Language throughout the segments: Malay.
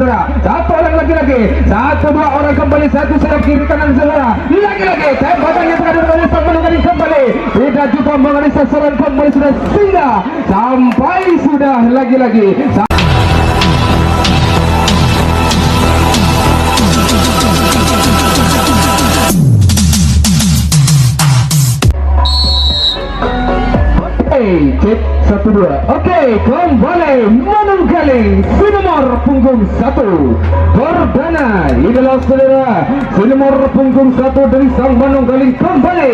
saudara. Satu orang lagi, satu dua orang kembali, satu serang kiri kanan saudara. Lagi tembakan yang terkadang oleh sang menunggangi kembali, tidak juga mengenai sasaran kembali sudah singgah sampai sudah lagi-lagi. Cek 1-2. Oke, kembali menunggangi nomor punggung 1 perdana. Inilah saudara nomor punggung 1 dari sang menunggangi kembali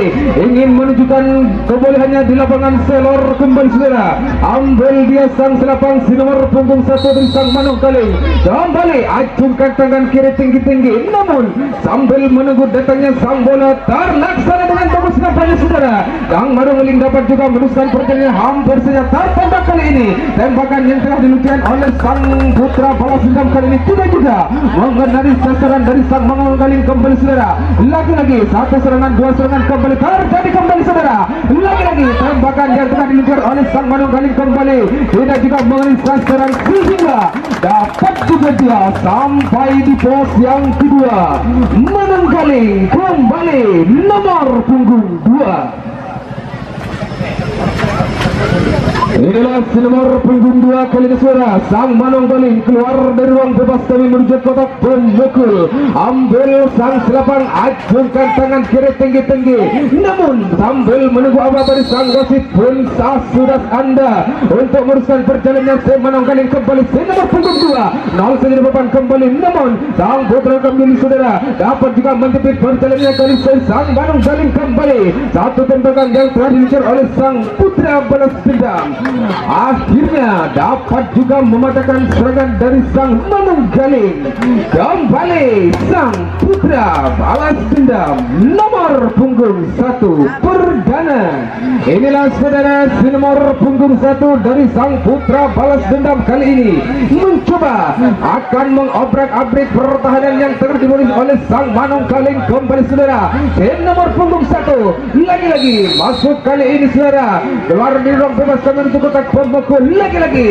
ingin menunjukkan kebolehannya di lapangan selor kembali saudara. Ambil dia sang selapang nomor punggung 1 dari sang menunggangi kembali, acungkan tangan kiri tinggi-tinggi, namun sambil menunggu datangnya sang bola terlaksana dengan bagus nampaknya saudara. Sang menunggangi dapat juga meneruskan pertandingan hampir saja tertembak kali ini. Tembakan yang telah diluncurkan oleh sang putra balas dendam kali ini tidak juga mengenai sasaran dari sang menunggangi kembali saudara. Lagi-lagi satu serangan, dua serangan kembali terjadi kembali saudara. Lagi-lagi tembakan yang telah diluncurkan oleh sang menunggangi kembali tidak juga mengenai sasaran sehingga dapat juga dia sampai di pos yang kedua. Menunggangi kembali nomor punggung 2. Inilah nomor punggung 2 kali ini saudara. Sang Manunggaling keluar dari ruang bebas kami menuju kotak pemukul. Ambil sang selapang, acungkan tangan kiri tinggi-tinggi, namun sambil menunggu apa dari sang wasit pun sah sudah anda untuk meneruskan perjalanan sang Manunggaling kembali nomor punggung 2 0 saja di papan kembali, namun sang putra kembali saudara dapat juga menjepit perjalanan kali sang Manunggaling kembali. Satu tembakan yang telah diluncurkan oleh sang putra balas dendam akhirnya dapat juga mematahkan serangan dari sang Manunggaling. Kembali sang putra balas dendam nomor punggung 1 perdana. Inilah saudara nomor punggung 1 dari sang putra balas dendam kali ini mencoba akan mengobrak-abrik pertahanan yang tengah dimulai oleh sang Manunggaling kembali saudara. Nomor punggung 1 lagi-lagi masuk kali ini saudara, keluar di ruang bebas menuju kotak pemukul. Lagi-lagi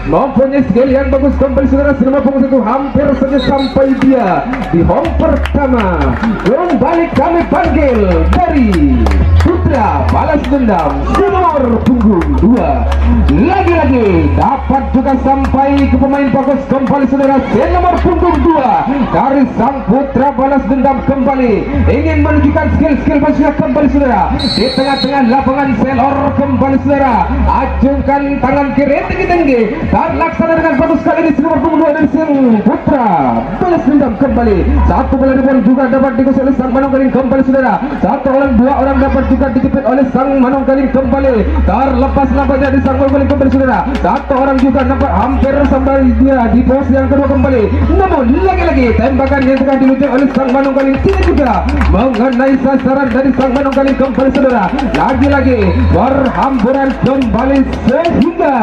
mempunyai skill yang bagus kembali saudara. Nomor punggung 1 hampir saja sampai dia di home pertama. Kembali kami panggil dari putra balas dendam nomor punggung 2. Lagi-lagi dapat juga sampai ke pemain bagus kembali saudara. Nomor punggung 2 dari sang putra balas dendam kembali ingin menunjukkan skill-skill basiknya kembali saudara di tengah-tengah lapangan selor kembali saudara. Acungkan tangan kiri tinggi-tinggi terlaksana dengan bagus kali ini nomor punggung 2 dari sang putra balas dendam kembali. Satu bola depan juga dapat digusur oleh sang Manunggaling kembali saudara. Satu orang, dua orang dapat juga dijepit oleh sang Manunggaling kembali. Terlepas nampaknya di sang Manunggaling kembali saudara. Satu orang juga nampak hampir sampai dia di pos yang kedua kembali, namun lagi-lagi tembakan yang tengah diluncurkan oleh sang Manunggaling tidak juga mengenai sasaran dari sang Manunggaling kembali saudara. Lagi-lagi berhamburan kembali sehingga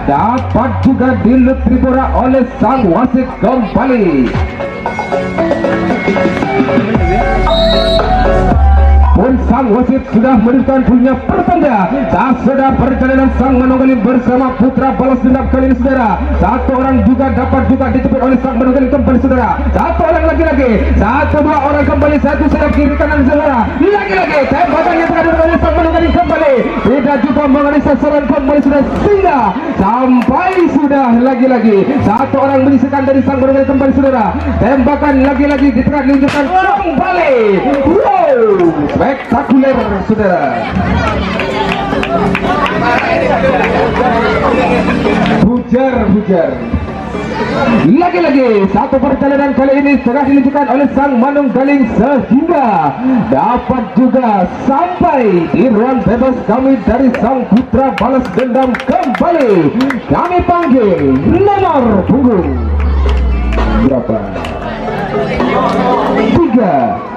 dapat juga diletripura oleh sang wasit kembali. Pun sang wasit sudah meneruskan punya pertanda. Sudah perjalanan sang Manunggaling bersama putra balas dendam kali ini saudara. Satu orang juga dapat juga dijepit oleh sang Manunggaling kembali saudara. Satu orang lagi-lagi, satu dua orang kembali, satu serang kiri kanan saudara. Lagi-lagi tembakan yang terkadang oleh sang Manunggaling kembali tidak juga mengenai sasaran kembali sudah sehingga sampai sudah lagi-lagi satu orang menyisakan dari sang Manunggaling kembali saudara. Tembakan lagi-lagi di tengah diluncurkan kembali. Wow, spektakuler saudara. Bujar. Lagi-lagi satu perjalanan kali ini tengah diluncurkan oleh sang Manunggaling sehingga dapat juga sampai di ruang bebas kami dari sang putra balas dendam kembali. Kami panggil nomor punggung berapa? 3.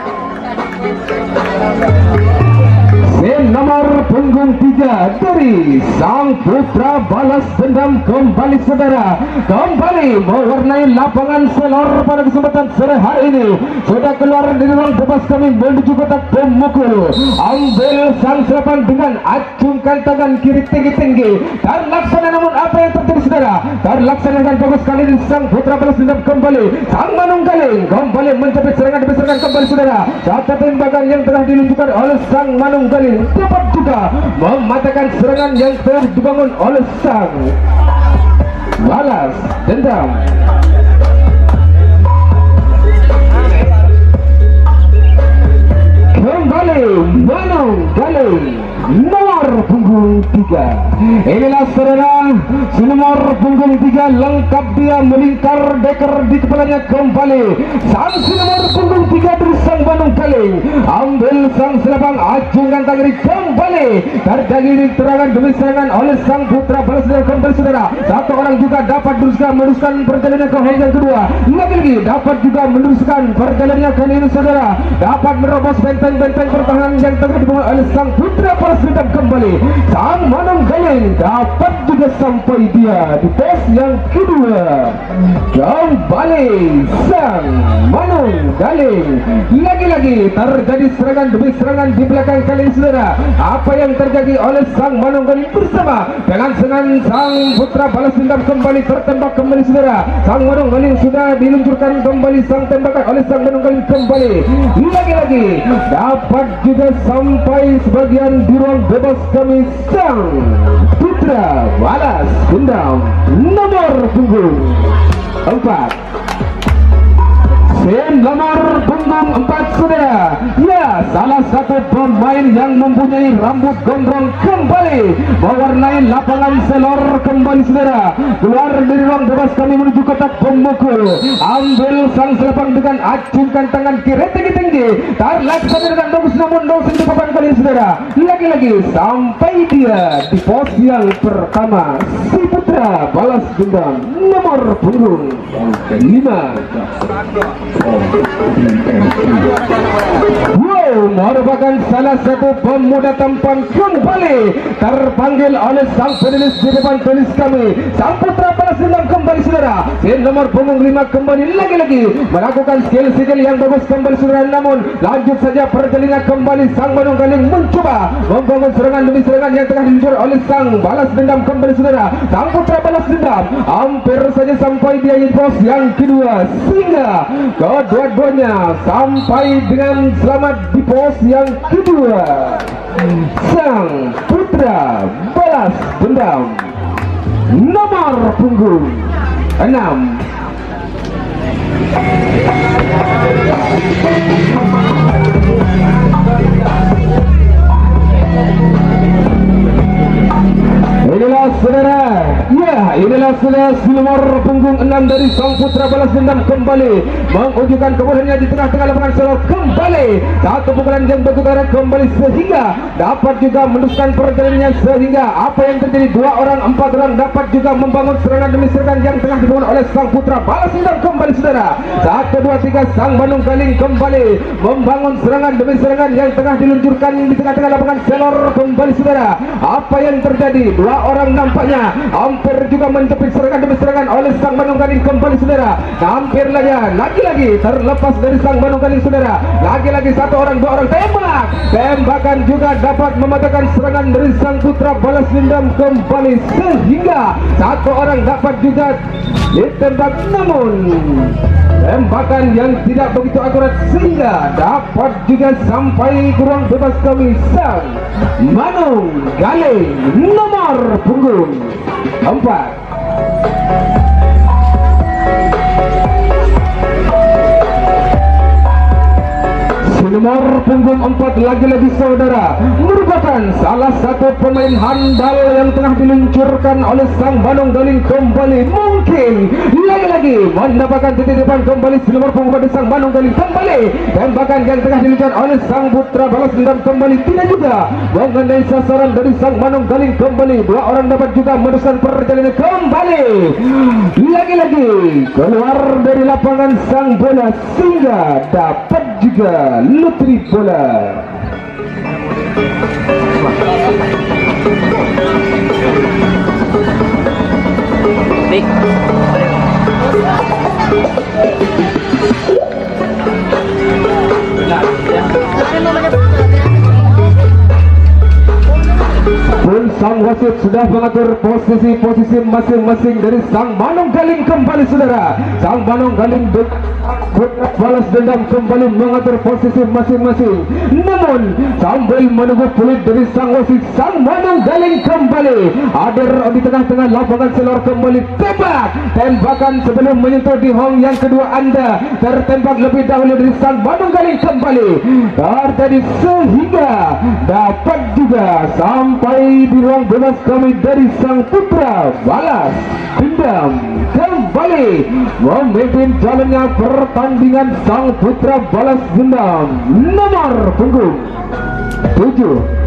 Nomor punggung 3 dari sang putra balas dendam kembali saudara, kembali mewarnai lapangan selor pada kesempatan sore hari ini. Sudah keluar dari ruang bebas kami menuju kotak pemukul. Ambil sang serapan dengan acungkan tangan kiri tinggi-tinggi dan laksana, namun apa yang terjadi saudara? Terlaksanakan bagus kali ini sang putra balas dendam kembali. Sang Manunggaling kembali mencapai serangan demi serangan kembali saudara. Satu tembakan yang telah diluncurkan oleh sang Manunggaling dapat juga mematahkan serangan yang telah dibangun oleh sang balas dendam. Kembali Manunggaling nomor punggung 3. Inilah saudara si nomor punggung 3 lengkap dia melingkar deker di kepalanya kembali. Sang si nomor punggung 3 dari sang Manunggaling ambil sang selapang acungkan tangan kembali. Terjadi serangan demi serangan oleh sang putra balas dendam kembali saudara. Satu orang juga dapat meneruskan perjalanan ke hingga kedua. Lagi dapat juga meneruskan perjalanannya kali ini saudara. Dapat merobos benteng-benteng pertahanan yang tengah dibangun oleh sang putra balas dendam kembali. Sang Manunggaling dapat juga sampai dia di pos yang kedua. Kembali sang Manunggaling. Lagi-lagi terjadi serangan demi serangan di belakang kali ini saudara. Apa yang terjadi oleh sang Manunggaling bersama dengan sang putra balas dendam kembali tertembak kembali saudara. Sang Manunggaling sudah diluncurkan kembali sang tembakan oleh sang Manunggaling kembali. Lagi-lagi dapat juga sampai sebagian di ruang bebas kami sang putra balas dendam nomor punggung 4. Nomor punggung 4 saudara. Ya, salah satu pemain yang mempunyai rambut gondrong kembali mewarnai lapangan selor kembali saudara. Keluar dari ruang bebas kami menuju kotak pemukul. Ambil sang selapang dengan acungkan tangan kiri tinggi-tinggi. Terlaksana dengan bagus namun dosen di papan kali saudara. Lagi-lagi sampai dia di pos yang pertama. Si putra balas dendam nomor punggung 5. Wow, merupakan salah satu pemuda tampan kembali terpanggil oleh sang penulis di depan tulis kami. Sang putra balas dendam kembali saudara. Sin nomor punggung 5 kembali lagi-lagi melakukan skill yang bagus kembali saudara. Namun lanjut saja perjalanan kembali sang Manunggaling mencoba membangun serangan demi serangan yang tengah diluncur oleh sang balas dendam kembali saudara. Sang putra balas dendam hampir saja sampai dia di pos yang kedua sehingga kedua-duanya sampai dengan selamat di pos yang kedua. Sang putra balas dendam nomor punggung 6. Inilah saudara, ya inilah saudara si nomor punggung 6 dari sang putra balas dendam kembali menunjukkan kebolehannya di tengah-tengah lapangan selor kembali. Satu pukulan yang bergetaran kembali sehingga dapat juga meneruskan perjalanannya sehingga apa yang terjadi 2 orang 4 orang dapat juga membangun serangan demi serangan yang tengah dibangun oleh sang putra balas dendam kembali saudara. 1, 2, 3 sang Manunggaling kembali membangun serangan demi serangan yang tengah diluncurkan di tengah-tengah lapangan selor kembali saudara. Apa yang terjadi? 2 orang nampaknya hampir juga mencapai serangan demi serangan oleh sang Manunggaling kembali saudara. Hampir lagi-lagi terlepas dari sang Manunggaling saudara. Lagi-lagi 1 orang 2 orang tembakan juga dapat mematahkan serangan dari sang putra balas dendam kembali sehingga 1 orang dapat juga ditembak namun tembakan yang tidak begitu akurat sehingga dapat juga sampai ke ruang bebas kami sang Manunggaling nomor punggung 4. Nomor punggung 4 lagi-lagi saudara merupakan salah satu pemain handal yang tengah diluncurkan oleh sang Manunggaling kembali. Mungkin lagi-lagi mendapatkan titipan kembali si nomor punggung 4 sang Manunggaling kembali. Tembakan yang tengah diluncurkan oleh sang putra balas dendam kembali tidak juga mengenai sasaran dari sang Manunggaling kembali. 2 orang dapat juga meneruskan perjalanan kembali. Lagi-lagi keluar dari lapangan sang bola sehingga dapat juga lutri bola. Pun sang wasit sudah mengatur posisi masing-masing dari Sang Manunggaling kembali saudara. Sang Manunggaling balas dendam kembali mengatur posisi masing-masing. Namun sambil menunggu peluit dari sang wasit, Sang Manunggaling kembali hadir di tengah-tengah lapangan selor kembali tembakan sebelum menyentuh di hong yang kedua anda tertembak lebih dahulu dari Sang Manunggaling kembali terjadi sehingga dapat juga sampai di ruang bebas kami dari Sang Putra balas dendam kembali memimpin jalannya pertandingan Sang Putra balas dendam nomor punggung 7.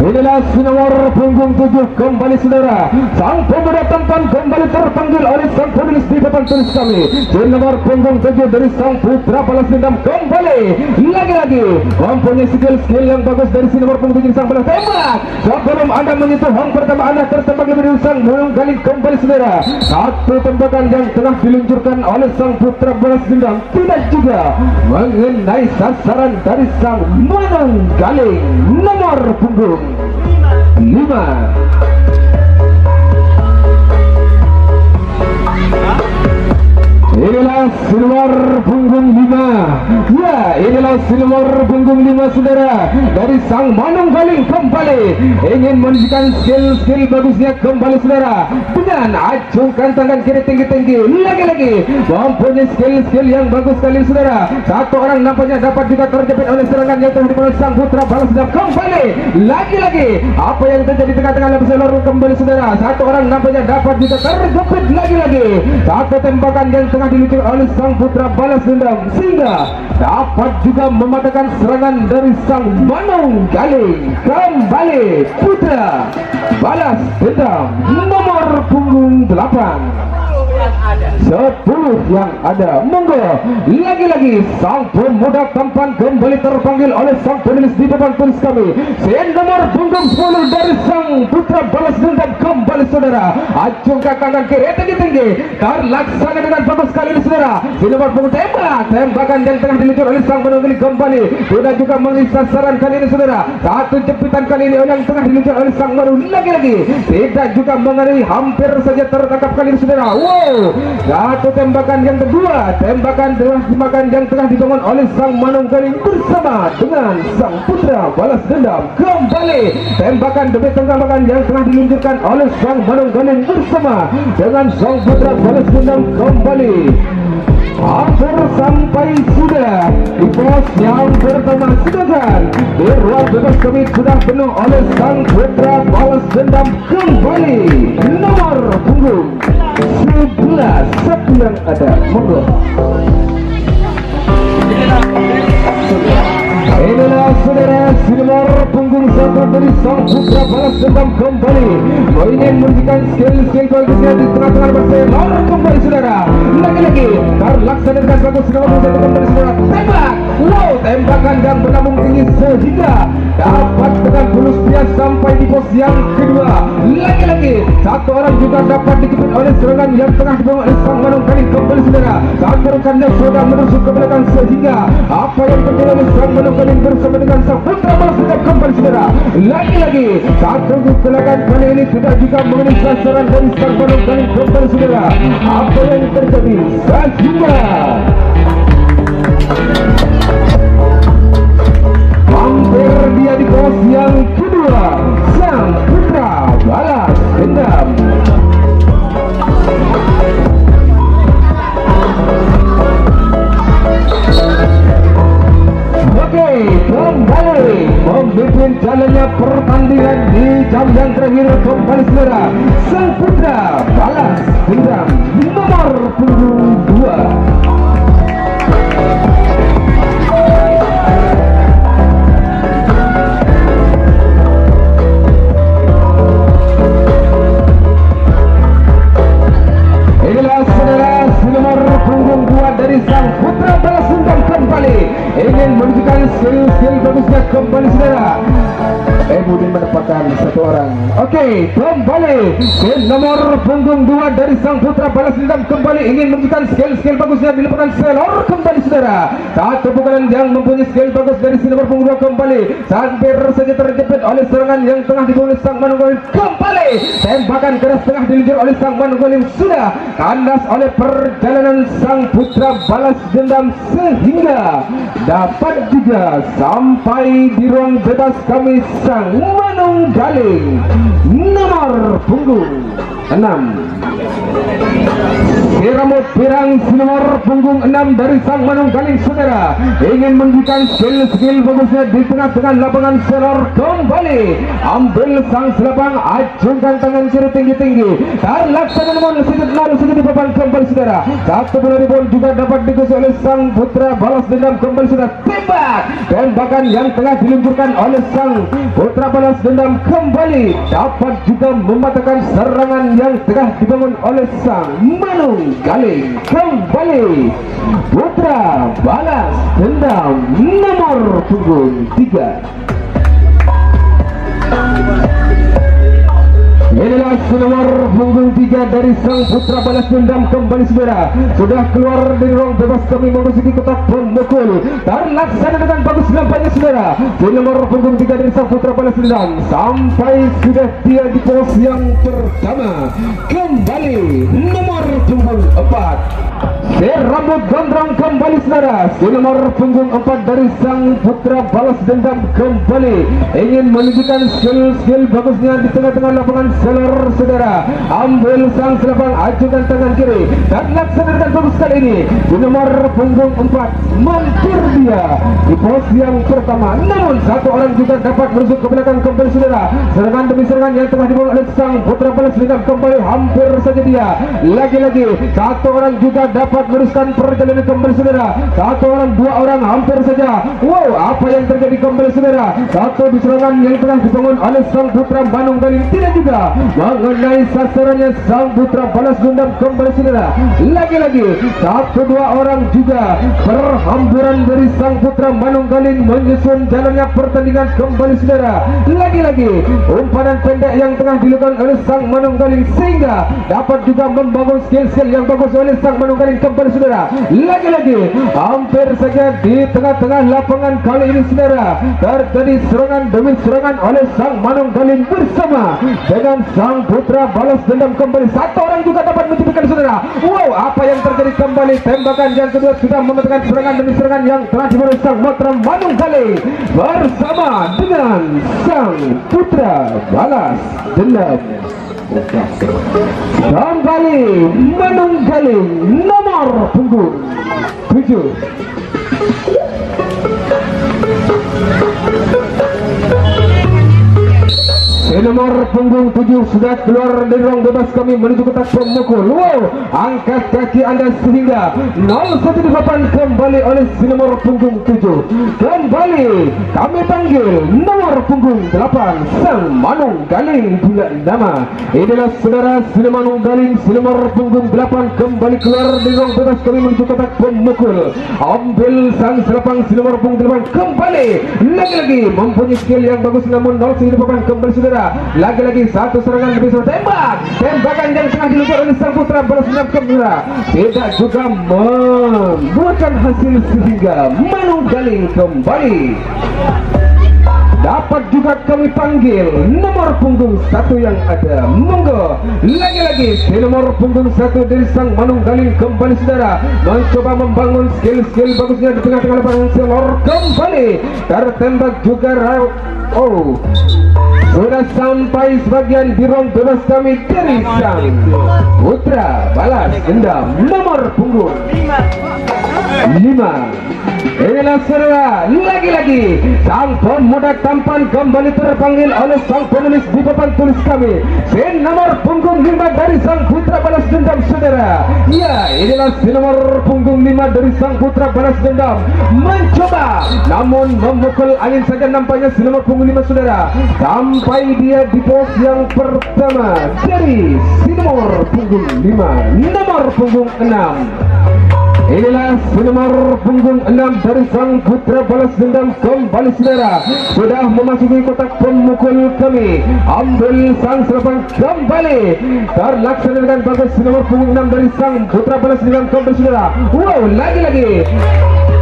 Inilah nomor punggung 7 kembali saudara. Sang pemuda tampan kembali terpanggil oleh sang penulis di papan tulis kami. Di nomor punggung 7 dari Sang Putra balas dendam kembali lagi-lagi mempunyai skill yang bagus dari si nomor punggung 7 sang balas tembak. Sebelum anda menyentuh hong pertama anda tertembak lebih dari Sang Manunggaling kembali saudara. Satu tembakan yang tengah diluncurkan oleh Sang Putra balas dendam tidak juga mengenai sasaran dari Sang Manunggaling nomor punggung 5. Inilah nomor punggung 5. Ya, inilah nomor punggung 5 saudara dari Sang Manunggaling kembali ingin menunjukkan skill bagusnya kembali saudara dengan acungkan tangan kiri tinggi-tinggi lagi-lagi mempunyai skill yang bagus sekali saudara. Satu orang nampaknya dapat juga terjepit oleh serangan yang telah diperoleh Sang Putra balas dendam kembali lagi-lagi apa yang terjadi tengah-tengah lapangan selor kembali saudara. Satu orang nampaknya dapat juga terjepit lagi-lagi. Satu tembakan yang tengah diluncurkan oleh Sang Putra balas dendam sehingga dapat juga mematahkan serangan dari Sang Manunggaling kembali Putra balas dendam nomor punggung 8. 10 yang ada monggo lagi-lagi Sang pemuda tampan kembali terpanggil oleh sang penulis di papan tulis kami. Nomor punggung 10 dari Sang Putra balas dendam kembali saudara. Acungkan tangan kiri tinggi-tinggi terlaksana dengan bagus sekali ini saudara. Di nomor punggung tembakan yang tengah diluncur oleh Sang Manunggaling kembali sudah juga mengenai sasaran kali ini saudara. Satu jepitan kali ini yang tengah diluncur oleh Sang Manunggaling lagi-lagi tidak juga mengenai, hampir saja tertangkap kali ini saudara. Satu tembakan yang kedua, tembakan yang tengah dibangun oleh Sang Manunggaling bersama dengan Sang Putra balas dendam kembali. Tembakan demi tembakan yang tengah diluncurkan oleh Sang Manunggaling bersama dengan Sang Putra balas dendam kembali. Hampir sampai sudah di pos yang pertama sedangkan di ruang bebas kami sudah penuh oleh Sang Putra balas dendam kembali nomor punggung 11. Satu yang ada monggo. Inilah saudara nomor punggung 1 dari Sang Putra balas dendam kembali ingin menunjukkan skill bagusnya di tengah-tengah berselor kembali saudara. Lagi-lagi terlaksana dengan bagus nomor punggung 1 kembali saudara. Tembak, tembakan yang melambung tinggi sehingga dapat dengan bulus dia sampai di pos yang kedua. Lagi-lagi satu orang juga dapat dikepit oleh serangan yang tengah dibangun oleh Sang Manunggaling kembali saudara. Satu rekannya sudah menusuk ke belakang sehingga apa yang terjadi oleh Sang Manunggaling bersama dengan Sang Putra balas dendam kembali saudara. Lagi-lagi satu kecelakaan kali ini sudah juga mengenai sasaran dari Sang Manunggaling kembali saudara. Apa yang terjadi sehingga hampir dia di pos yang kedua. Sang Putra balas dendam. Oke, kembali memimpin jalannya pertandingan di jam yang terakhir kembali saudara. Sang Putra balas dendam nomor punggung 2. Dari Sang Putra balas dendam kembali ingin menunjukkan skill bagusnya kembali saudara. Budin mendapatkan satu orang. Oke, kembali ke nomor punggung 2 dari sang putra balas dendam, kembali ingin menunjukkan skill bagusnya di lapangan selor kembali saudara. Satu pukulan yang mempunyai skill bagus dari si nomor punggung 2 kembali hampir saja terjepit oleh serangan yang tengah dibangun sang Manunggaling. Kembali tembakan keras tengah diluncur oleh sang Manunggaling, sudah kandas oleh perjalanan sang putra balas dendam sehingga dapat juga sampai di ruang bebas kami sang Manunggaling nomor punggung 6. Si rambut pirang si nomor punggung 6 dari sang Manunggaling saudara ingin menunjukkan skill bagusnya di tengah-tengah lapangan selor. Kembali ambil sang selapang, acungkan tangan kiri tinggi-tinggi, terlaksana namun sedikit di papan kembali saudara. Satu bola rebound juga dapat digusur oleh sang putra balas dendam, kembali saudara. Tembakan yang tengah diluncurkan oleh sang putra balas dendam kembali dapat juga mematahkan serangan yang tengah dibangun oleh sang Manunggaling. Kembali putra balas dendam nomor punggung 3. Inilah nomor punggung 3 dari sang putra balas dendam, kembali saudara sudah keluar dari ruang bebas kami memasuki kotak pemukul, terlaksana dengan bagus nampaknya saudara. Di nomor punggung 3 dari sang putra balas dendam sampai sudah dia di pos yang pertama. Kembali nomor punggung 4 si rambut gondrong, kembali saudara. Si nomor punggung 4 dari sang putra balas dendam kembali ingin menunjukkan skill bagusnya di tengah-tengah lapangan selor saudara. Ambil sang selapang, ajukan tangan kiri dan laksanakan bagus kali ini. Di nomor punggung 4 mampir dia di pos yang pertama, namun satu orang juga dapat merujuk ke belakang kembali saudara. Serangan demi serangan yang telah dibangun oleh sang putra balas dendam kembali hampir saja dia lagi-lagi satu orang juga dapat meneruskan perjalanan kembali saudara. Satu orang, dua orang, hampir saja. Wow, apa yang terjadi kembali saudara? Satu di serangan yang tengah dibangun oleh sang putra Manunggaling tidak juga mengenai sasarannya sang putra balas dendam kembali saudara. Lagi-lagi satu dua orang juga berhamburan dari sang putra Manunggaling menyusun jalannya pertandingan kembali saudara. Lagi-lagi umpan pendek yang tengah dilakukan oleh sang Manunggaling sehingga dapat juga membangun skill yang bagus oleh sang Manunggaling kembali saudara. Lagi-lagi hampir saja di tengah-tengah lapangan kali ini saudara terjadi serangan demi serangan oleh sang Manunggaling bersama dengan sang putra balas dendam kembali. Satu orang juga dapat menciptakan saudara. Wow, apa yang terjadi kembali? Tembakan yang kedua sudah mematahkan serangan demi serangan yang telah dimulai sang putra Manunggaling bersama dengan sang putra balas dendam. Kembali Manunggaling nomor punggung 7. Nomor punggung 7 sudah keluar dari ruang bebas kami menuju kotak pemukul. Wow, angkat kaki anda sehingga 0-1 di papan kembali oleh si nomor punggung 7. Kembali kami panggil nomor punggung 8 sang Manunggaling bila nama. Inilah saudara si Manunggaling si nomor punggung 8 kembali keluar dari ruang bebas kami menuju kotak pemukul. Ambil sang selapang si nomor punggung 8 kembali lagi-lagi mempunyai skill yang bagus namun 0-1 di papan kembali saudara. Lagi-lagi satu serangan lebih tembak. Tembakan yang tengah diluncur oleh sang putra balas dendam kembali tidak juga membuahkan hasil sehingga Manunggaling kembali. Dapat juga kami panggil nomor punggung 1 yang ada. Monggo lagi-lagi di nomor punggung 1 dari sang Manunggaling kembali saudara mencoba membangun skill bagusnya di tengah-tengah lapangan selor. Kembali tertembak juga. Oh, sudah sampai sebagian di ruang bebas kami dari sang putra balas dendam nomor punggung 5. Inilah saudara, lagi-lagi sang pemuda tampan kembali terpanggil oleh sang penulis di papan tulis kami. Si nomor punggung 5 dari sang putra balas dendam saudara. Ya, inilah si nomor punggung 5 dari sang putra balas dendam mencoba namun memukul angin saja nampaknya si nomor punggung 5 saudara. Sampai dia di pos yang pertama dari si nomor punggung 5, nomor punggung 6. Inilah nomor punggung 6 dari sang putra balas dendam kembali saudara. Sudah memasuki kotak pemukul kami. Ambil sang selepan kembali. Terlaksana dengan bagus nomor punggung 6 dari sang putra balas dendam kembali saudara. Wow, lagi-lagi.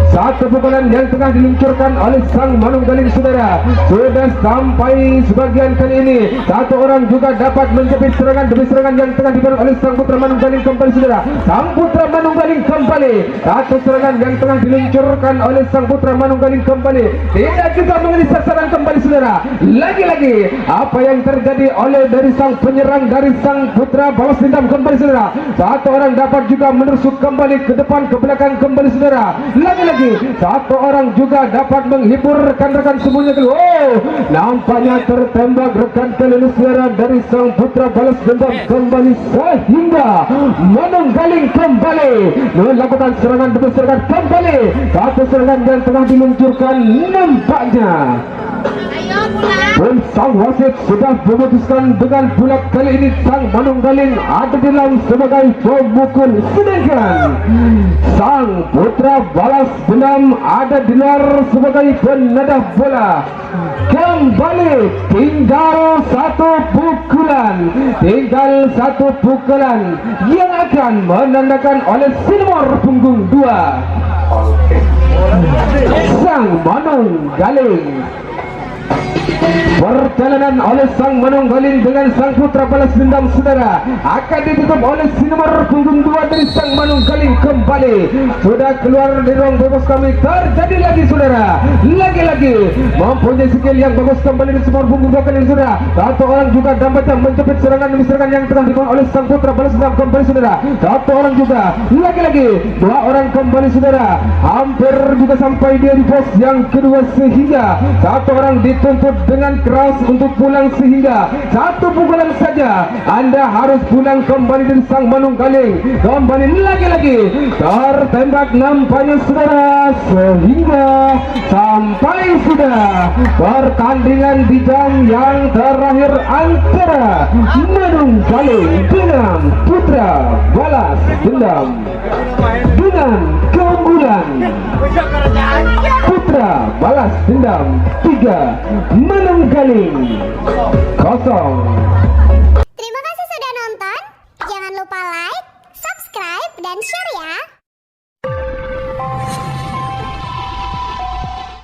Satu pukulan yang tengah diluncurkan oleh sang Manung Galing saudara. Sudah sampai sebagian kali ini. Satu orang juga dapat menjepit serangan demi serangan yang tengah dibangun oleh sang putra Manung Galing kembali saudara. Sang putra Manung Galing kembali. Satu serangan yang tengah diluncurkan oleh sang putra Manung Galing kembali. Tidak juga mengenai sasaran kembali saudara. Lagi-lagi apa yang terjadi oleh dari sang penyerang dari sang putra balas dendam kembali saudara. Satu orang dapat juga menusuk kembali ke depan ke belakang kembali saudara. Lagi-lagi satu orang juga dapat menghibur rekan-rekan semuanya. Oh, nampaknya tertembak rekan kalian saudara dari sang putra balas dendam kembali sehingga Manung Galing kembali melakukan serangan demi serangan kembali. Satu serangan yang tengah diluncurkan nampaknya dan sang wasit sudah memutuskan dengan bulat kali ini sang Manung Galing ada di dalam sebagai pemukul, sedangkan sang putra balas dendam ada di luar sebagai penadah bola. Kembali tinggal satu pukulan yang akan menandakan oleh nomor punggung 2 sang Manung Galing. Perjalanan oleh sang Manung Galing dengan sang putra balas dendam saudara akan ditutup oleh nomor punggung 2 dari sang Manung Galing kembali. Sudah keluar dari ruang bebas kami. Terjadi lagi saudara. Lagi-lagi mempunyai skill yang bagus kembali di nomor punggung 2 kali saudara. Satu orang juga dapat menjepit serangan demi serangan yang telah dibangun oleh sang putra balas dendam kembali saudara. Satu orang juga. Lagi-lagi dua orang kembali saudara. Hampir juga sampai dia di pos yang kedua sehingga satu orang dituntut dengan keras untuk pulang sehingga satu pukulan saja Anda harus pulang kembali dari sang Manung Galing. Kembali lagi-lagi tertembak nampaknya saudara sehingga sampai sudah pertandingan di jam yang terakhir antara Manung Galing dengan putra balas dendam dengan keunggulan putra balas dendam 3 Manung Galing 0. Terima kasih sudah nonton. Jangan lupa like, subscribe, dan share ya.